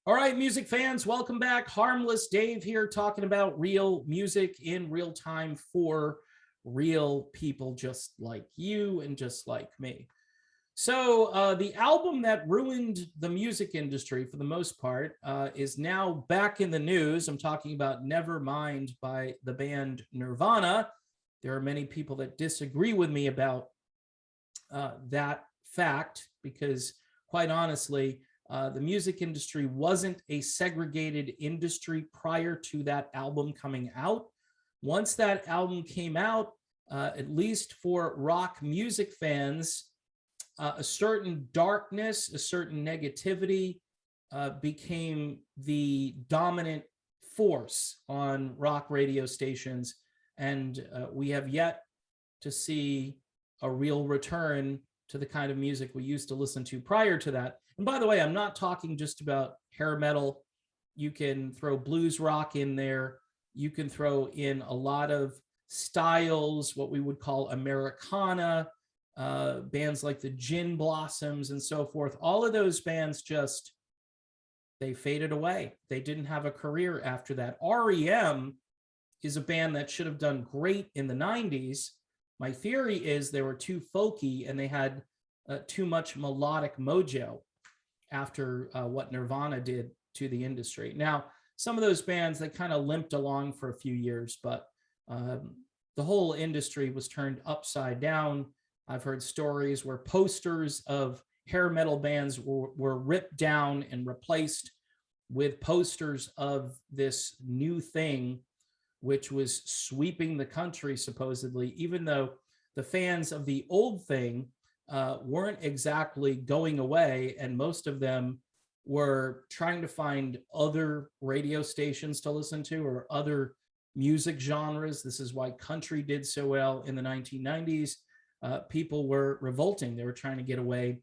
All right, music fans, welcome back. Harmless Dave here talking about real music in real time for real people just like you and just like me. So, the album that ruined the music industry for the most part is now back in the news. I'm talking about Nevermind by the band Nirvana. There are many people that disagree with me about that fact because, quite honestly, the music industry wasn't a segregated industry prior to that album coming out. Once that album came out, at least for rock music fans, a certain darkness, a certain negativity became the dominant force on rock radio stations. And we have yet to see a real return to the kind of music we used to listen to prior to that. And by the way, I'm not talking just about hair metal. You can throw blues rock in there. You can throw in a lot of styles, what we would call Americana, bands like the Gin Blossoms and so forth. All of those bands they faded away. They didn't have a career after that. REM is a band that should have done great in the 90s. My theory is they were too folky and they had too much melodic mojo after what Nirvana did to the industry. Now, some of those bands, they kind of limped along for a few years, but the whole industry was turned upside down. I've heard stories where posters of hair metal bands were ripped down and replaced with posters of this new thing, which was sweeping the country, supposedly, even though the fans of the old thing weren't exactly going away, and most of them were trying to find other radio stations to listen to or other music genres. This is why country did so well in the 1990s. People were revolting. They were trying to get away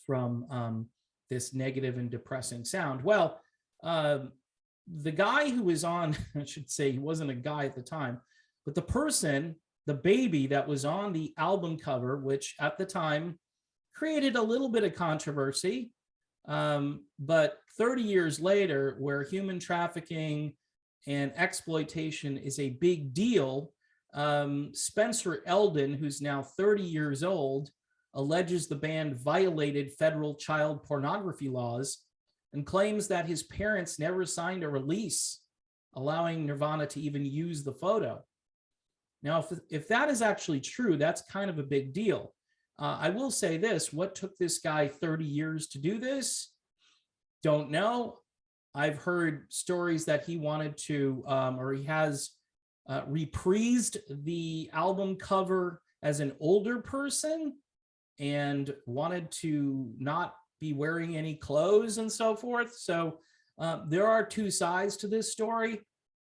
from this negative and depressing sound. Well, the guy who was on, I should say he wasn't a guy at the time, but the person, the baby that was on the album cover, which at the time created a little bit of controversy, but 30 years later, where human trafficking and exploitation is a big deal, Spencer Eldon, who's now 30 years old, alleges the band violated federal child pornography laws and claims that his parents never signed a release allowing Nirvana to even use the photo. Now, if that is actually true, that's kind of a big deal. I will say this, what took this guy 30 years to do this? Don't know. I've heard stories that he wanted to, or he has reprised the album cover as an older person and wanted to not be wearing any clothes and so forth. So there are two sides to this story,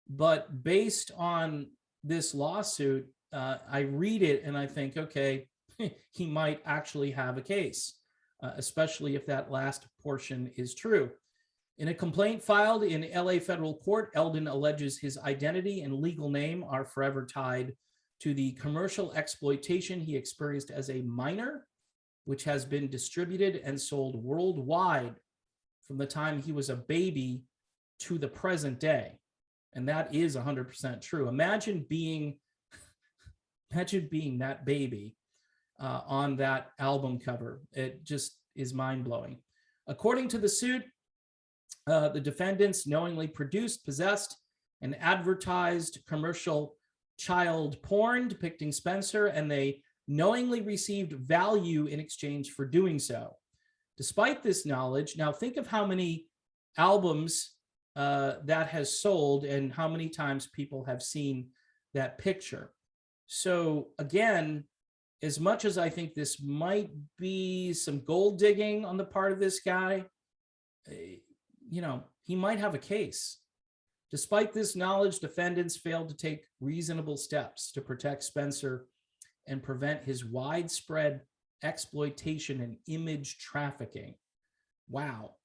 but based on this lawsuit, I read it and I think, okay, he might actually have a case, especially if that last portion is true. In a complaint filed in LA federal court, Eldon alleges his identity and legal name are forever tied to the commercial exploitation he experienced as a minor, which has been distributed and sold worldwide from the time he was a baby to the present day. And that is 100% true. Imagine being that baby on that album cover. It just is mind-blowing. According to the suit, the defendants knowingly produced, possessed, and advertised commercial child porn depicting Spencer, and they knowingly received value in exchange for doing so. Despite this knowledge, now think of how many albums that has sold and how many times people have seen that picture. So again, as much as I think this might be some gold digging on the part of this guy, he might have a case. Despite this knowledge, defendants failed to take reasonable steps to protect Spencer and prevent his widespread exploitation and image trafficking. Wow.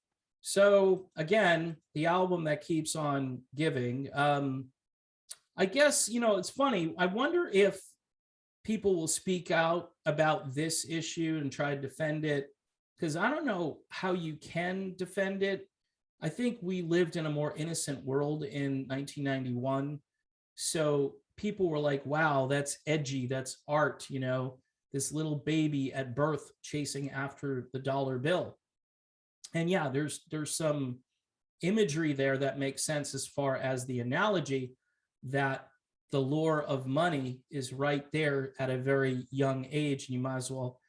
So again, the album that keeps on giving. I guess, it's funny. I wonder if people will speak out about this issue and try to defend it, because I don't know how you can defend it. I think we lived in a more innocent world in 1991. So people were like, wow, that's edgy, that's art, you know, this little baby at birth chasing after the dollar bill. And yeah, there's some imagery there that makes sense as far as the analogy that the lure of money is right there at a very young age, and you might as well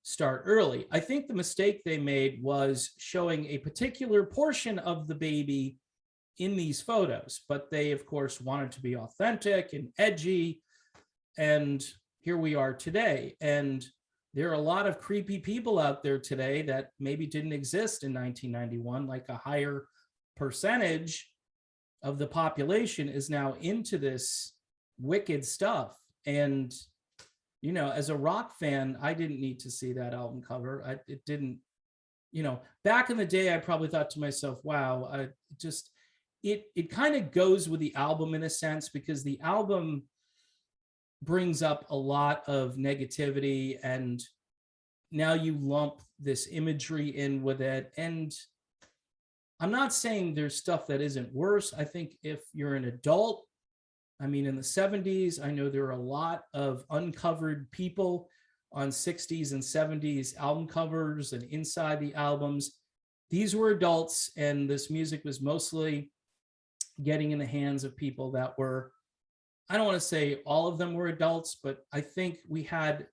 start early. I think the mistake they made was showing a particular portion of the baby in these photos, but they, of course, wanted to be authentic and edgy. And here we are today. And there are a lot of creepy people out there today that maybe didn't exist in 1991, like a higher percentage of the population is now into this wicked stuff. And, you know, as a rock fan, I didn't need to see that album cover. It didn't, you know, back in the day, I probably thought to myself, wow, it kind of goes with the album in a sense, because the album brings up a lot of negativity, and now you lump this imagery in with it. And I'm not saying there's stuff that isn't worse. I think if you're an adult, I mean, in the 70s, I know there are a lot of uncovered people on 60s and 70s album covers and inside the albums. These were adults, and this music was mostly getting in the hands of people that were, I don't want to say all of them were adults, but I think we had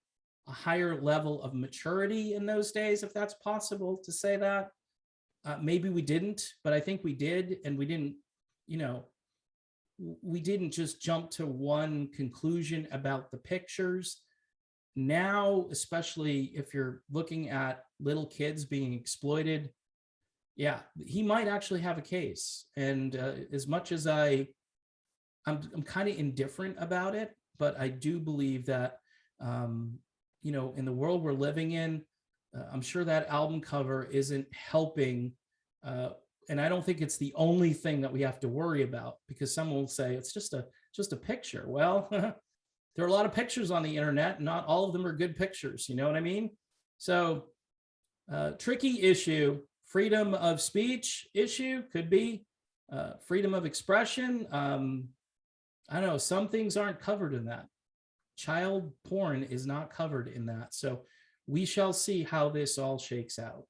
a higher level of maturity in those days, if that's possible to say that. Maybe we didn't, but I think we did. And we didn't, you know, we didn't just jump to one conclusion about the pictures. Now, especially if you're looking at little kids being exploited, yeah, he might actually have a case. And as much as I'm kind of indifferent about it, but I do believe that, you know, in the world we're living in, I'm sure that album cover isn't helping. And I don't think it's the only thing that we have to worry about, because someone will say it's just a picture. Well, there are a lot of pictures on the internet, and not all of them are good pictures. You know what I mean? So tricky issue. Freedom of speech issue could be freedom of expression. I don't know. Some things aren't covered in that. Child porn is not covered in that. So we shall see how this all shakes out.